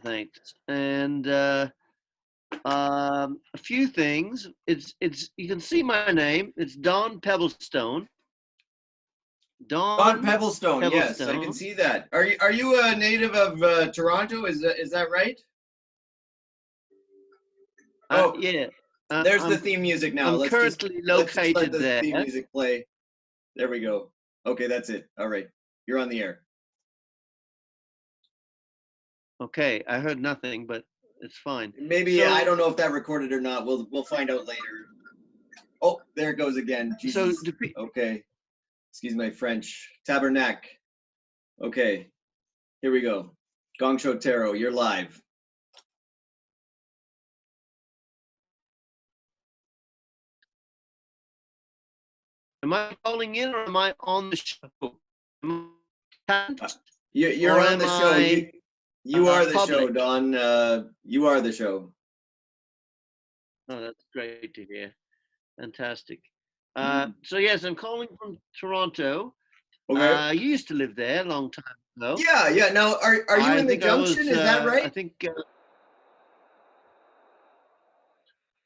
Thanks. And a few things. It's you can see my name. It's Don Pebblestone. Don Don Pebblestone, yes, I can Pebblestone. see that. Are you a native of Toronto? Is that right? Oh, Yeah. there's the theme music now. I'm currently Let's just let located the there. theme music play. There we go. Okay, that's it. All right, you're on the air. Okay, I heard nothing, but it's fine. Maybe I don't know if that recorded or not. We'll find out later. Oh, there it goes again. Jesus. So Okay. Excuse my French. Tabernacle. Okay. Here we go. Gong Show Tarot, you're live. am I calling in or am I on the show? You're on the show. You are the show, public? Don. You are the show. Oh, that's great to hear. Fantastic. Mm. So yes, I'm calling from Toronto. Okay. You used to live there a long time ago. Yeah. Now, are you in the junction? Is that right? I think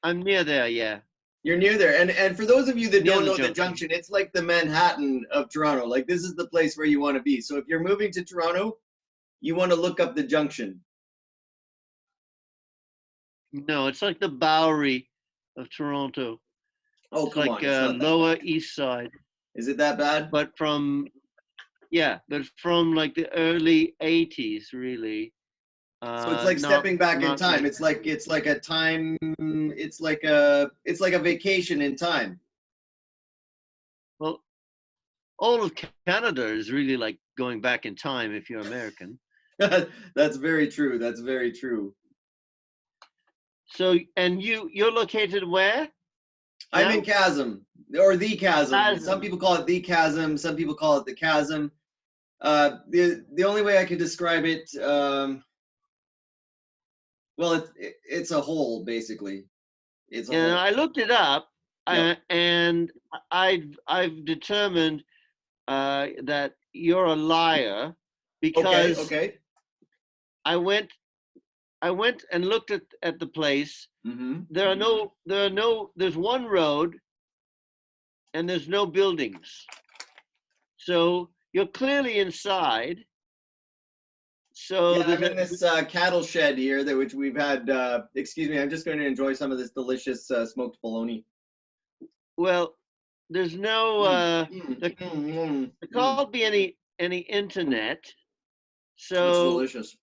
I'm near there. Yeah. You're near there. And for those of you that Near don't the know the junction, it's like the Manhattan of Toronto. Like this is the place where you want to be. So if you're moving to Toronto, you want to look up the junction. No, it's like the Bowery of Toronto. Oh, it's come like on. It's not that Lower bad. East Side. Is it that bad? But from like the early 80s, really. So it's like stepping back in time. It's like a time. It's like a vacation in time. Well, all of Canada is really like going back in time if you're American. That's very true. That's very true. So, and you're located where? I'm in Chasm, or the Chasm. Some people call it the Chasm. Some people call it the Chasm. The only way I could describe it, well, it's a hole basically. It's a hole. I looked it up, and I've determined that you're a liar because okay. I went and looked at the place. Mm-hmm. There's one road and there's no buildings. So you're clearly inside. So I'm in this cattle shed here, which we've had. Excuse me, I'm just going to enjoy some of this delicious smoked bologna. Well, there's no. There can't be any internet. So it's delicious.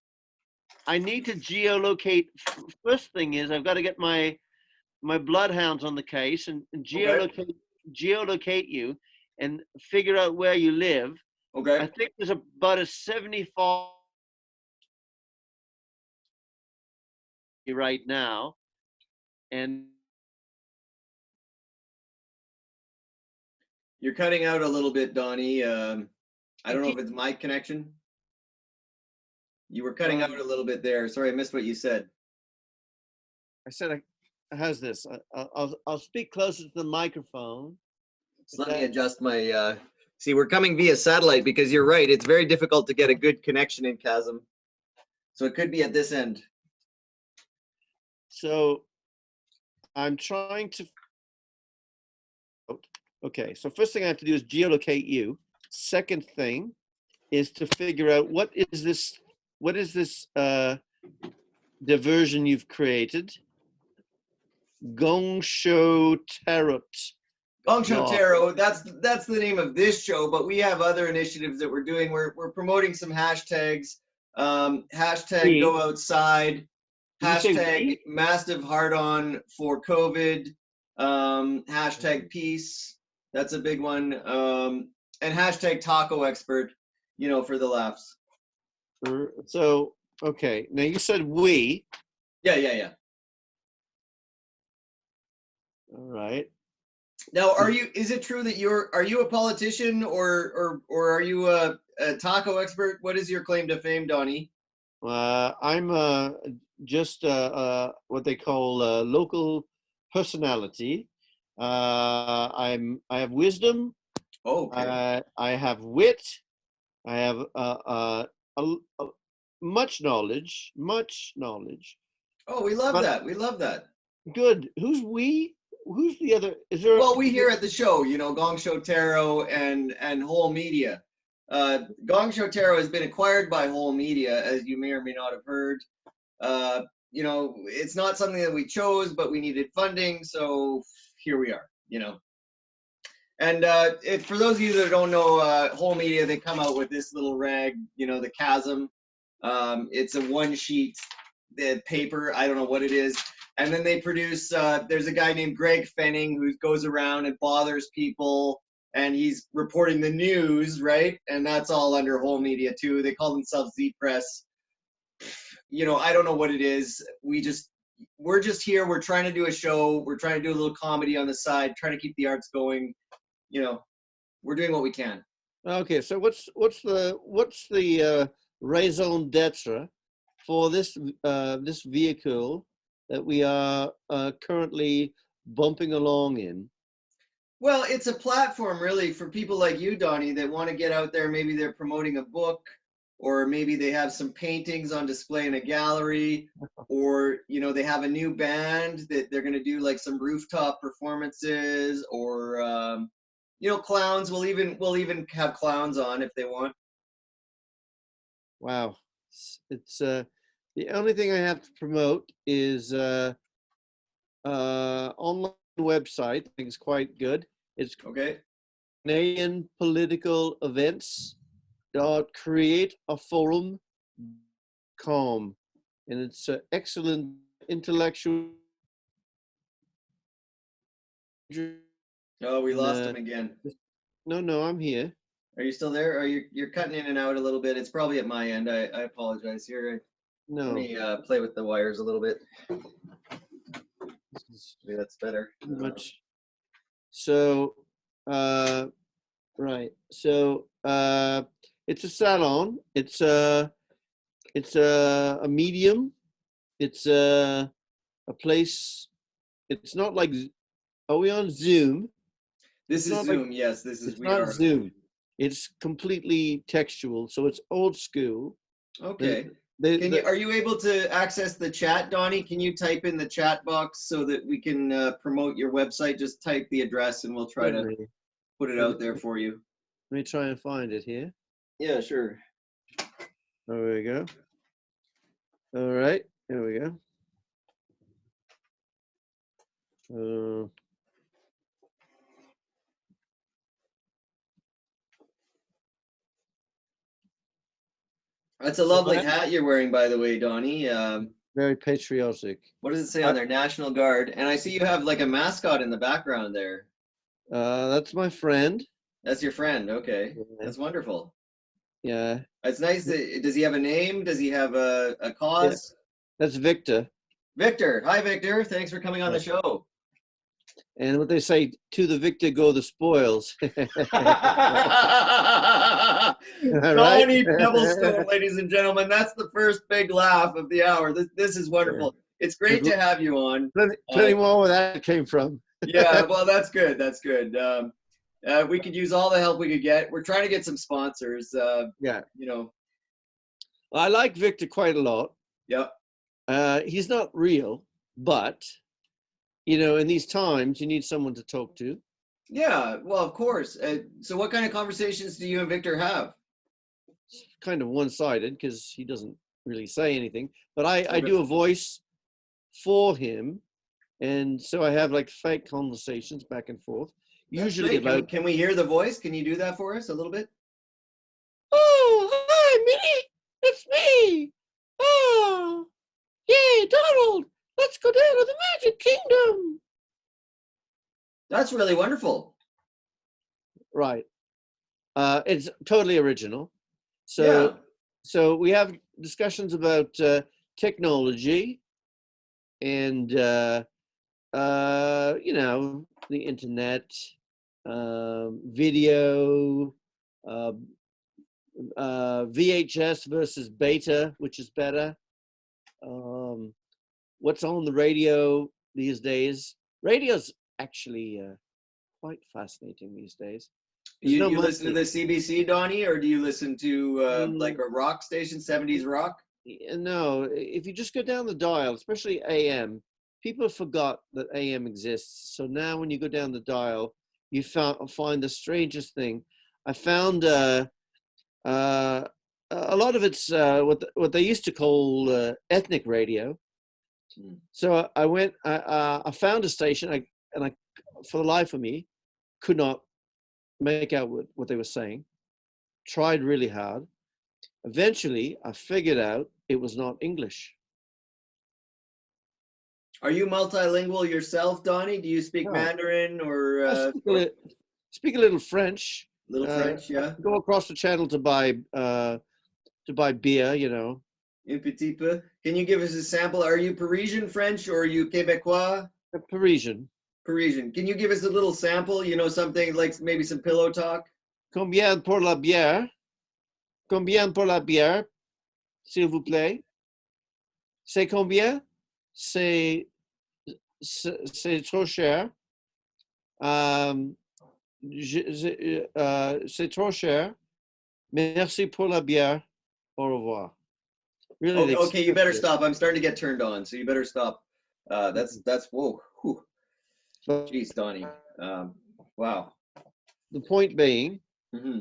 I need to geolocate. First thing is I've got to get my bloodhounds on the case and geolocate you and figure out where you live. Okay. I think there's about a 75 right now, and you're cutting out a little bit, Donny. I don't know if it's my connection. You were cutting out a little bit there. Sorry, I missed what you said. I said, how's this? I'll speak closer to the microphone. So let me adjust my. See, we're coming via satellite because you're right. It's very difficult to get a good connection in Chasm. So it could be at this end. So I'm trying to. Okay, so first thing I have to do is geolocate you. Second thing is to figure out what is this diversion you've created. Gong Show Tarot. Gong Show Tarot, that's the name of this show, but we have other initiatives that we're doing. We're promoting some hashtags. Hashtag go outside. Hashtag massive hard on for COVID. Hashtag peace. That's a big one. And hashtag taco expert, for the laughs. So, okay. Now you said we. Yeah. All right. Now, is it true that are you a politician or are you a taco expert? What is your claim to fame, Donny? I'm just what they call a local personality. I have wisdom. Oh, okay. I have wit. I have much knowledge, much knowledge. Oh, we love But that. We love that. good. Who's we? Who's the other? Is there? Well, we here at the show, you know, Gong Show Tarot and Whole Media. Gong Show Tarot has been acquired by Whole Media, as you may or may not have heard. You know, it's not something that we chose, but we needed funding, so here we are, you know. And for those of you that don't know Whole Media, they come out with this little rag, you know, the Chasm. It's a one-sheet paper. I don't know what it is. And then they produce, there's a guy named Greg Fenning who goes around and bothers people, and he's reporting the news, right? And that's all under Whole Media too. They call themselves Z Press. You know, I don't know what it is. We're just here. We're trying to do a show. We're trying to do a little comedy on the side, trying to keep the arts going. You know, we're doing what we can. Okay, so what's the raison d'être for this this vehicle that we are currently bumping along in? Well, it's a platform really for people like you, Donny, that want to get out there. Maybe they're promoting a book, or maybe they have some paintings on display in a gallery, or, you know, they have a new band that they're going to do like some rooftop performances, or, you know, clowns. We'll even have clowns on if they want. Wow. It's the only thing I have to promote is online website. I think it's quite good. It's Okay. Canadian political events createaforum.com, and it's excellent intellectual. Oh, we lost him again. No, I'm here. Are you still there? Are you're cutting in and out a little bit? It's probably at my end. I apologize here. No. Let me play with the wires a little bit. Maybe that's better. Much. So, right. So, it's a salon. It's a medium. It's a place. It's not like. Are we on Zoom? This is Zoom. Yes, this is. It's not Zoom. It's completely textual, so it's old school. Okay. Are you able to access the chat, Donny? Can you type in the chat box so that we can promote your website? Just type the address and we'll try to put it out there for you. Let me try and find it here. Yeah, sure. There we go. All right, there we go. That's a lovely hat you're wearing, by the way, Donny. Very patriotic. What does it say on there? National Guard. And I see you have like a mascot in the background there. That's my friend. That's your friend. Okay. Yeah. That's wonderful. Yeah. It's nice. Does he have a name? Does he have a cause? Yeah. That's Victor. Victor. Hi, Victor. Thanks for coming on the show. And what they say, to the victor go the spoils. Donny Pebblestone, ladies and gentlemen. That's the first big laugh of the hour. This is wonderful. It's great to have you on. Plenty more where that came from. Yeah, well, that's good. That's good. We could use all the help we could get. We're trying to get some sponsors. Yeah. You know. Well, I like Victor quite a lot. Yep. He's not real, but, you know, in these times, you need someone to talk to. Yeah, well, of course. So what kind of conversations do you and Victor have? It's kind of one-sided because he doesn't really say anything. But I do a voice for him. And so I have like fake conversations back and forth. Usually about... Can we hear the voice? Can you do that for us a little bit? Oh, hi, Minnie. It's me. Oh, yay, Donald. Let's go down to the Magic Kingdom. That's really wonderful. Right. It's totally original. So we have discussions about technology and, you know, the internet, video, VHS versus beta, which is better. What's on the radio these days? Radio's actually quite fascinating these days. You listen to the CBC, Donny, or do you listen to like a rock station, 70s rock? No, if you just go down the dial, especially AM, people forgot that AM exists. So now when you go down the dial, you find the strangest thing. I found a lot of it's what they used to call ethnic radio. So I found a station, and I, for the life of me, could not make out what they were saying. Tried really hard. Eventually, I figured out it was not English. Are you multilingual yourself, Donny? Do you speak No. Mandarin or I speak a little French. little French? Yeah. Go across the channel to buy beer, you know. Un petit peu. Can you give us a sample? Are you Parisian French or are you Quebecois? Parisian. Parisian. Can you give us a little sample? You know, something like maybe some pillow talk? Combien pour la bière? Combien pour la bière, s'il vous plaît? C'est combien? C'est trop cher. C'est trop cher. Merci pour la bière. Au revoir. Really, okay, you better stop. I'm starting to get turned on, so you better stop. That's whoa. Whew. Jeez, Donny. Wow. The point being, mm-hmm.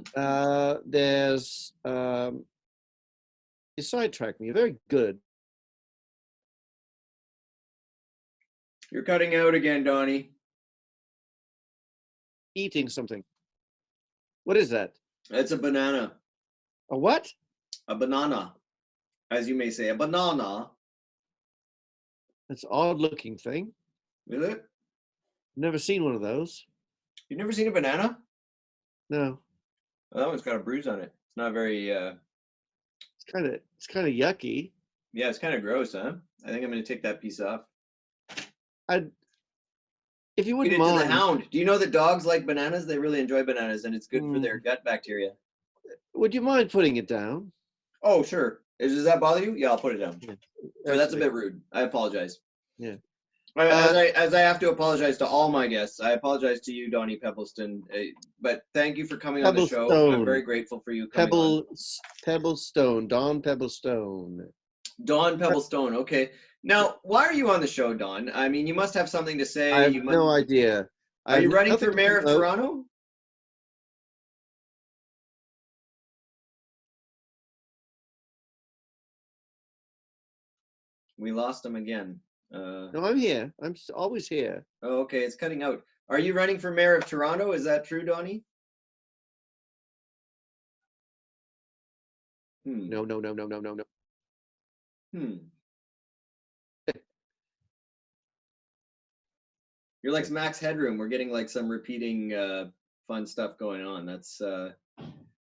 You sidetracked me. You're very good. You're cutting out again, Donny. Eating something. What is that? It's a banana. A what? A banana, as you may say, a banana. That's an odd-looking thing. Is it? Never seen one of those. You've never seen a banana? No. Well, that one's got a bruise on it. It's not very. It's kind of yucky. Yeah, it's kind of gross, huh? I think I'm going to take that piece off. If you wouldn't mind. Feed it to the hound. Do you know that dogs like bananas? They really enjoy bananas, and it's good for their gut bacteria. Would you mind putting it down? Oh, sure. Does that bother you? Yeah, I'll put it down. Yeah. So that's a bit rude. I apologize. Yeah. As I have to apologize to all my guests, I apologize to you, Donny Pebbleston. But thank you for coming on the show. I'm very grateful for you coming on. Pebblestone, DON Pebblestone. DON Pebblestone. Okay. Now, why are you on the show, Don? I mean, you must have something to say. I have no idea. Are you running for mayor of Toronto? We lost him again. No, I'm here. I'm always here. Oh, okay. It's cutting out. Are you running for mayor of Toronto? Is that true, Donny? No. You're like Max Headroom. We're getting like some repeating fun stuff going on. That's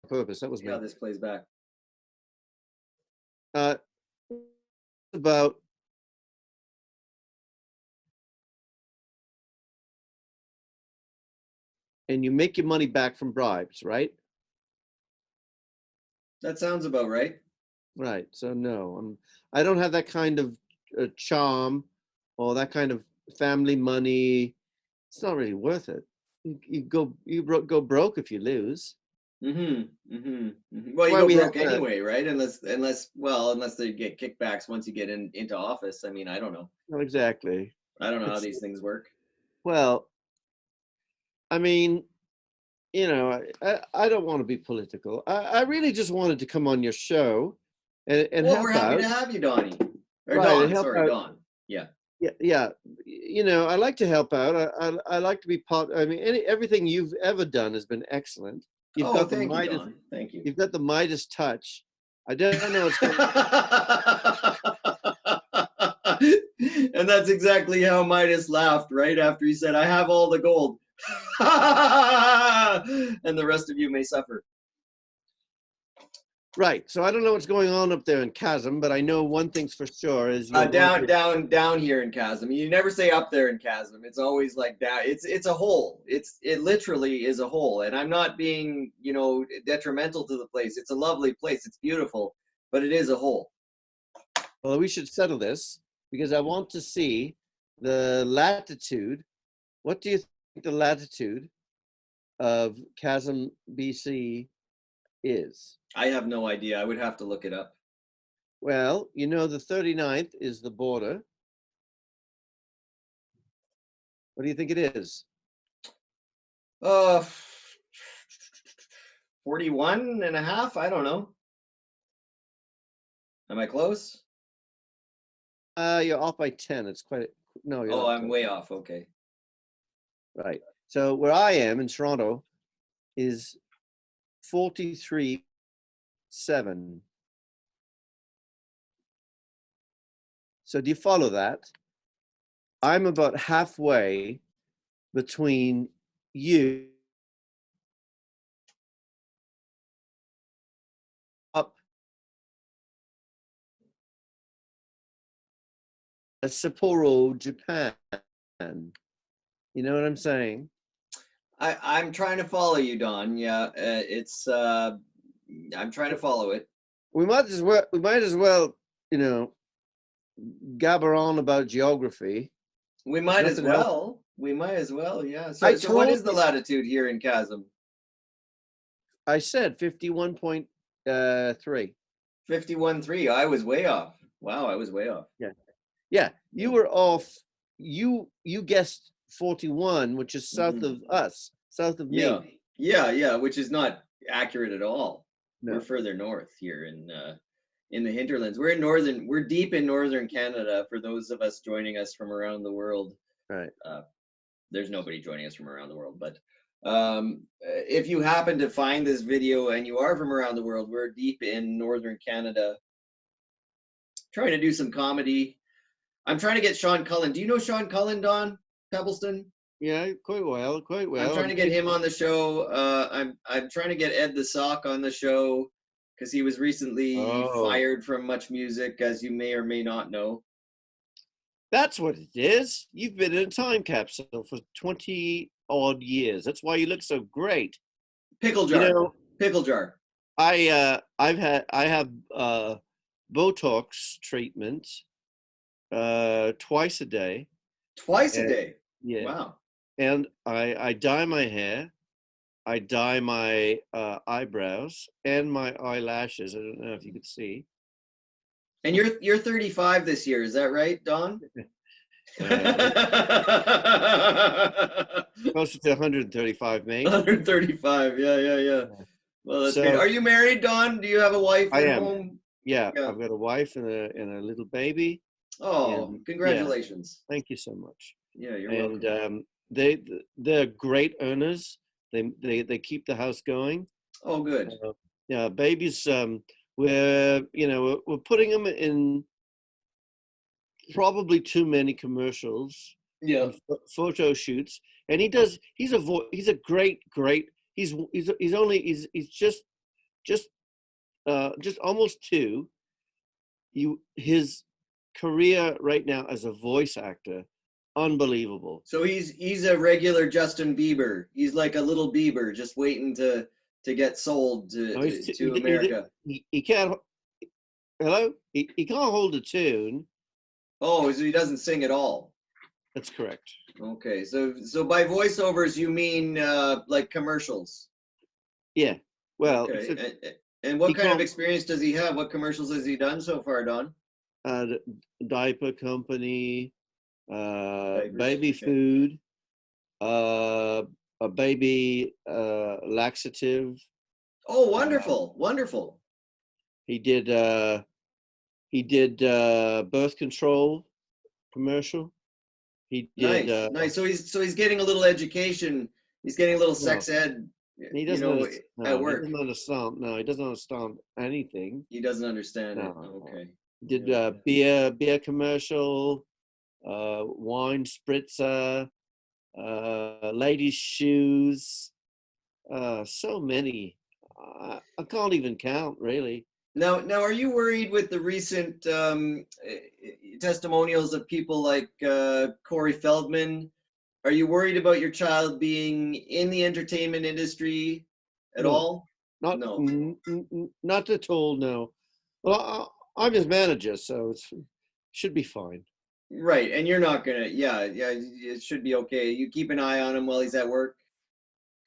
purpose. That was how this plays back. About and you make your money back from bribes, right? That sounds about right. Right. So no, I don't have that kind of charm or that kind of family money. It's not really worth it. You go broke if you lose. Well, you go broke anyway, right? Unless they get kickbacks once you get into office. I mean, I don't know. Not exactly. I don't know how these things work. Well, I mean, you know, I don't want to be political. I really just wanted to come on your show and help out. We're happy to have you, Donny. Or Don, sorry, Don. Yeah. Yeah. You know, I like to help out. I like to be part. I mean, everything you've ever done has been excellent. You've got thank you, Don. Thank you. You've got the Midas touch. I don't know what's going And that's exactly how Midas laughed right after he said, "I have all the gold." And the rest of you may suffer. Right. So I don't know what's going on up there in Chasm, but I know one thing's for sure is down here in Chasm. You never say up there in Chasm. It's always like down. It's a hole. It literally is a hole. And I'm not being, detrimental to the place. It's a lovely place. It's beautiful, but it is a hole. Well, we should settle this because I want to see the latitude. What do you think the latitude of Chasm, BC is? I have no idea. I would have to look it up. Well, you know, the 39th is the border. What do you think it is? 41 and a half? I don't know. Am I close? You're off by 10. It's quite, no, you're Oh, not I'm close. way off. Okay. Right. So where I am in Toronto is 43.7. So do you follow that? I'm about halfway between you up Sapporo, Japan. You know what I'm saying? I'm trying to follow you, Don. Yeah, I'm trying to follow it. We might as well, you know, gabber on about geography. We might as Nothing else. well. We might as well. Yeah. I So what told is the you, latitude here in Chasm? I said 51.3. 51.3. I was way off. Wow, I was way off. Yeah. Yeah. You were off. You guessed 41, which is south of us, south of Yeah. me. Yeah, which is not accurate at all. No. We're further north here in the hinterlands. We're deep in northern Canada for those of us joining us from around the world. Right. There's nobody joining us from around the world, but if you happen to find this video and you are from around the world, we're deep in northern Canada trying to do some comedy. I'm trying to get Sean Cullen. Do you know Sean Cullen, Don Pebbleston? Yeah, quite well. I'm trying to get him on the show. I'm trying to get Ed the Sock on the show because he was recently fired from Much Music, as you may or may not know. That's what it is. You've been in a time capsule for 20 odd years. That's why you look so great. Pickle jar. You know, pickle jar. I have Botox treatment twice a day. Twice a day? Yeah. Wow. And I dye my hair. I dye my eyebrows and my eyelashes. I don't know if you could see. And you're 35 this year, is that right, Don? Closer to 135, mate. 135, yeah. Well, that's good. Are you married, Don? Do you have a wife at home? Yeah, I've got a wife and a little baby. Oh, congratulations! Yeah. Thank you so much. Yeah, you're welcome. And they're great owners. They keep the house going. Oh, good. Yeah, babies. We're putting them in probably too many commercials. Yeah. Photo shoots, and he's a great. He's just almost 2. His career right now as a voice actor, unbelievable. So he's a regular Justin Bieber. He's like a little Bieber, just waiting to get sold to America. He can't. Hello. He can't hold a tune. Oh, so he doesn't sing at all. That's correct. Okay, so by voiceovers you mean like commercials? Yeah. Well. Okay. And what kind of experience does he have? What commercials has he done so far, Don? Diaper company, baby food, a baby laxative. Oh, wonderful, wonderful. He did birth control commercial. He did nice. So he's getting a little education. He's getting a little sex ed. He doesn't at work. He doesn't understand. No, he doesn't understand anything. He doesn't understand it. Okay. He did beer commercial, wine spritzer, ladies' shoes, so many. I can't even count, really. Now, are you worried with the recent testimonials of people like Corey Feldman? Are you worried about your child being in the entertainment industry at all? Not at all. No. Well, I'm his manager, so it should be fine. Right, and you're not gonna. Yeah, it should be okay. You keep an eye on him while he's at work.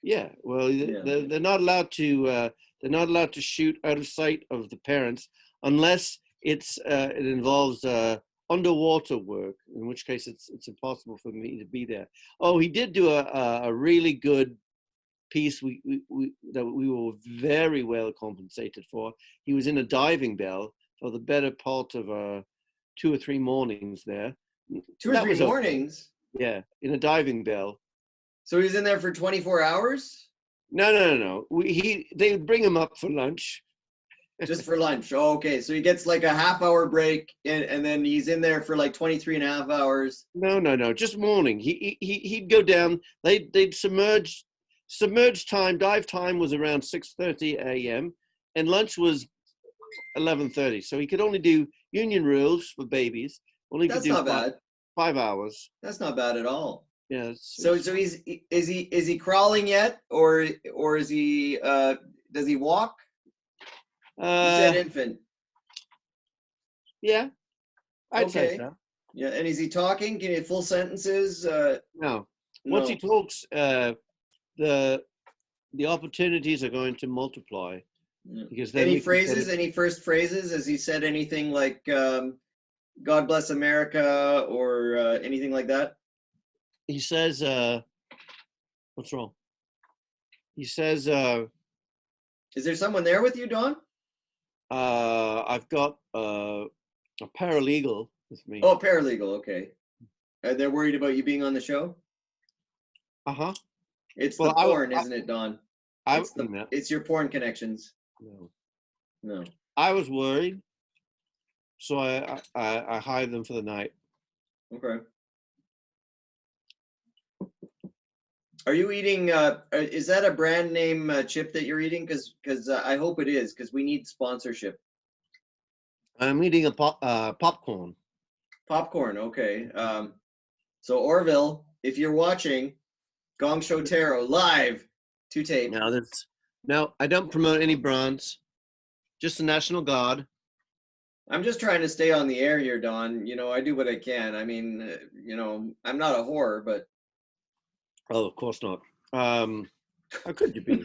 Yeah. Well, they're not allowed to. They're not allowed to shoot out of sight of the parents unless it involves underwater work, in which case it's impossible for me to be there. Oh, he did do a really good piece that we were very well compensated for. He was in a diving bell for the better part of 2 or 3 mornings there. 2 or 3 mornings? Okay. Yeah, in a diving bell. So he was in there for 24 hours? No. They would bring him up for lunch. Just for lunch. Oh, okay. So he gets like a half-hour break, and then he's in there for like 23 and a half hours. No. Just morning. He'd go down. They'd submerge time. Dive time was around 6:30 a.m. and lunch was 11:30. So he could only do union rules for babies. Only That's could do not bad. 5 hours. That's not bad at all. Yeah. So is he crawling yet, or is he does he walk? You said infant. Yeah, I'd say so. Yeah, and is he talking? Can he full sentences? No. Once he talks, the opportunities are going to multiply. Because then any phrases? Any first phrases? Has he said anything like "God bless America" or anything like that? He says, "What's wrong?" He says, "Is there someone there with you, Don?" I've got a paralegal with me. Oh, a paralegal. Okay. They're worried about you being on the show? Uh-huh. It's the porn, isn't it, Don? It's your porn connections. No. I was worried, so I hired them for the night. Okay. Are you eating? Is that a brand name chip that you're eating? Because I hope it is, because we need sponsorship. I'm eating a popcorn. Popcorn, okay. So Orville, if you're watching, Gong Show Tarot live to tape. Now I don't promote any brands, just the National Guard. I'm just trying to stay on the air here, Don. I do what I can. I mean, I'm not a whore, but. Oh, of course not. How could you be?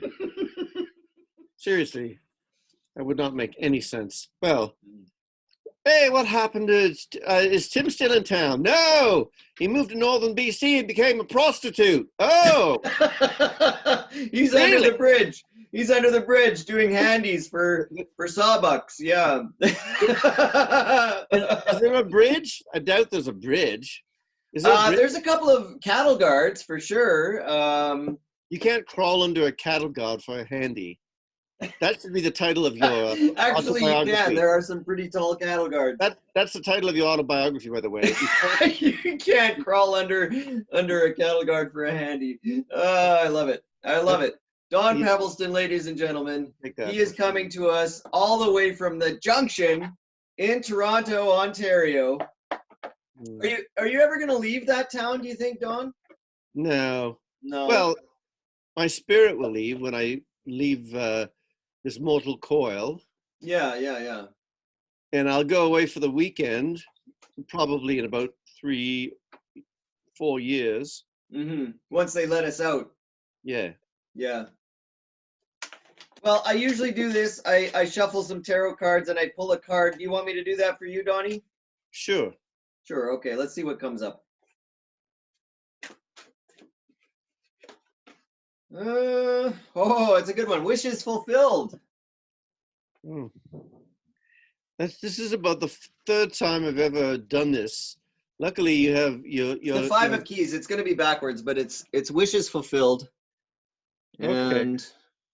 Seriously, that would not make any sense. Well, hey, what happened? Is Tim still in town? No, he moved to northern BC and became a prostitute. Oh, he's really? Under the bridge. He's under the bridge doing handies for sawbucks. Yeah. Is there a bridge? I doubt there's a bridge. There's a couple of cattle guards for sure. You can't crawl under a cattle guard for a handy. That should be the title of your Actually, you can. There are some pretty tall cattle guards. That's the title of your autobiography, by the way. You can't crawl under a cattle guard for a handy. I love it. I love it. Don Pebblestone, ladies and gentlemen. He is coming to us all the way from the Junction in Toronto, Ontario. Are you ever going to leave that town, do you think, Don? No. No. Well, my spirit will leave when I leave this mortal coil. Yeah. And I'll go away for the weekend, probably in about 3-4 years. Mm-hmm. Once they let us out. Yeah. Well, I usually do this. I shuffle some tarot cards and I pull a card. Do you want me to do that for you, Donny? Sure. Sure. Okay. Let's see what comes up. It's a good one. Wishes fulfilled. This is about the 3rd time I've ever done this. Luckily, you have your the 5 of keys. It's going to be backwards, but it's wishes fulfilled. Okay. And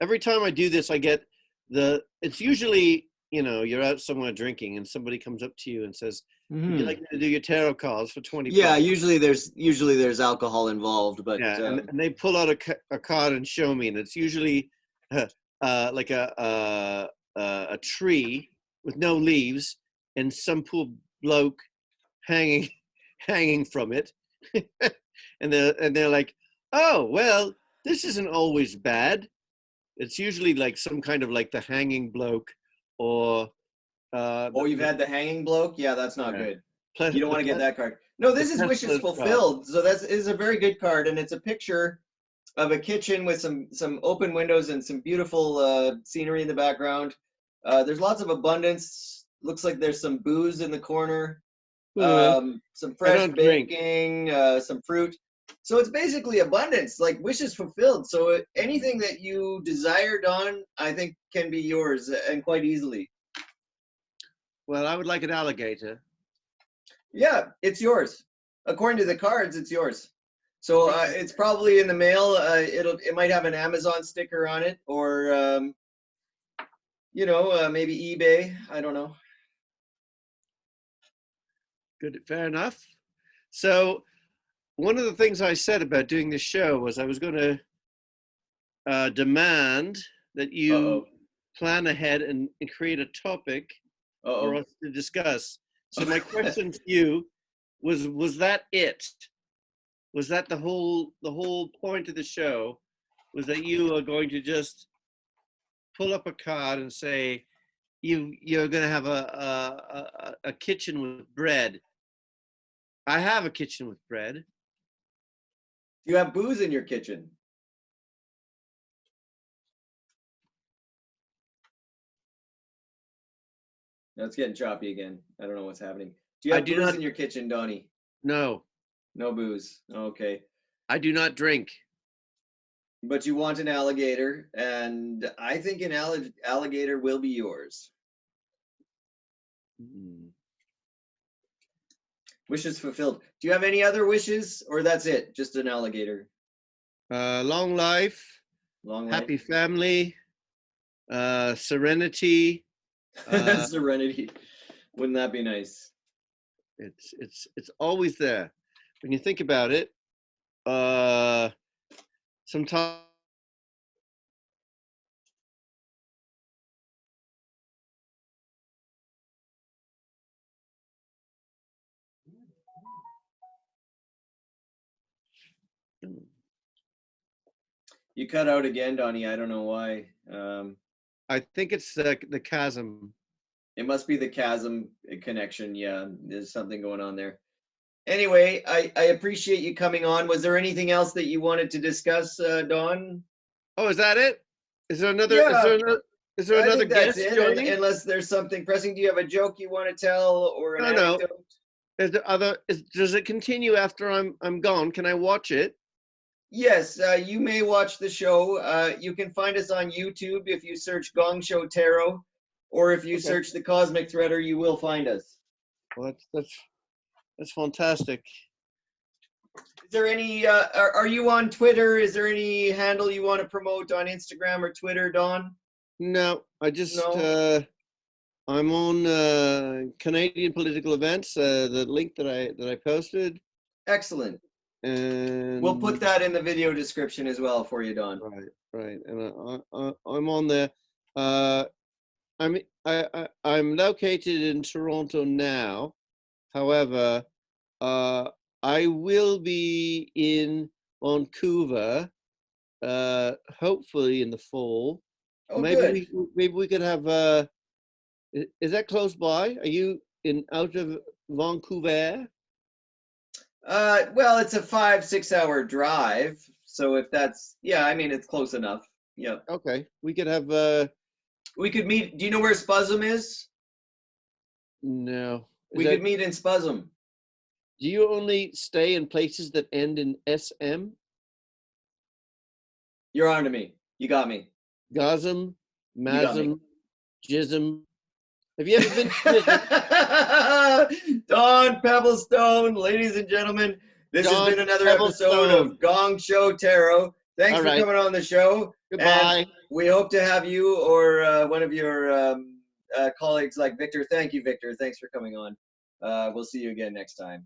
every time I do this, I get it's usually, you're out somewhere drinking and somebody comes up to you and says, would you like me to do your tarot cards for 20 bucks? Yeah, usually there's alcohol involved, but yeah, and they pull out a card and show me, and it's usually like a tree with no leaves and some poor bloke hanging from it, and they're like, oh well, this isn't always bad. It's usually like some kind of like the hanging bloke or. You've had the hanging bloke? Yeah, that's not good. You don't want to get that card. No, this is wishes fulfilled. So that is a very good card, and it's a picture of a kitchen with some open windows and some beautiful scenery in the background. There's lots of abundance, looks like there's some booze in the corner, some I fresh don't drink. baking, some fruit. So it's basically abundance, like wishes fulfilled. So anything that you desire, Don, I think can be yours and quite easily. Well, I would like an alligator. Yeah, it's yours. According to the cards, it's yours. So it's probably in the mail. It might have an Amazon sticker on it, or maybe eBay. I don't know. Good, fair enough. So one of the things I said about doing this show was I was going to demand that you plan ahead and create a topic for us to discuss. So my question to you was that it? Was that the whole point of the show? Was that you are going to just pull up a card and say you're going to have a kitchen with bread? I have a kitchen with bread. You have booze in your kitchen. No, it's getting choppy again. I don't know what's happening. Do you have booze in your kitchen, Donny? No. No booze. Okay. I do not drink. But you want an alligator, and I think an alligator will be yours. Wishes fulfilled. Do you have any other wishes, or that's it? Just an alligator? Long life. Long life. Happy family. Serenity. Serenity. Wouldn't that be nice? It's always there. When you think about it, sometimes you cut out again, Donny. I don't know why. I think it's the chasm. It must be the chasm connection. Yeah, there's something going on there. Anyway, I appreciate you coming on. Was there anything else that you wanted to discuss, Don? Oh, is that it? Is there another? Yeah, is there another guest joining? Unless there's something pressing. Do you have a joke you want to tell or an anecdote? No. Is there other? Does it continue after I'm gone? Can I watch it? Yes, you may watch the show. You can find us on YouTube if you search Gong Show Tarot, or if you search the Cosmic Threader, you will find us. Well, that's fantastic. Is there any? Are you on Twitter? Is there any handle you want to promote on Instagram or Twitter, Don? No, I just I'm on Canadian political events. The link that I posted. Excellent. And we'll put that in the video description as well for you, Don. Right. And I'm on there. I'm located in Toronto now. However, I will be in Vancouver, hopefully in the fall. Oh, maybe we could have. Is that close by? Are you out of Vancouver? Well, it's a 5-6 hour drive. So if that's, I mean, it's close enough. Yeah. Okay. We could have, we could meet. Do you know where Spuzum is? No. We could meet in Spuzum. Do you only stay in places that end in SM? You're on to me. You got me. Gazum, Mazum, Jism. Have you ever been to DON Pebblestone, ladies and gentlemen, this has been another episode of Gong Show Tarot. Thanks for coming on the show. Goodbye. And we hope to have you or one of your colleagues like Victor. Thank you, Victor. Thanks for coming on. We'll see you again next time.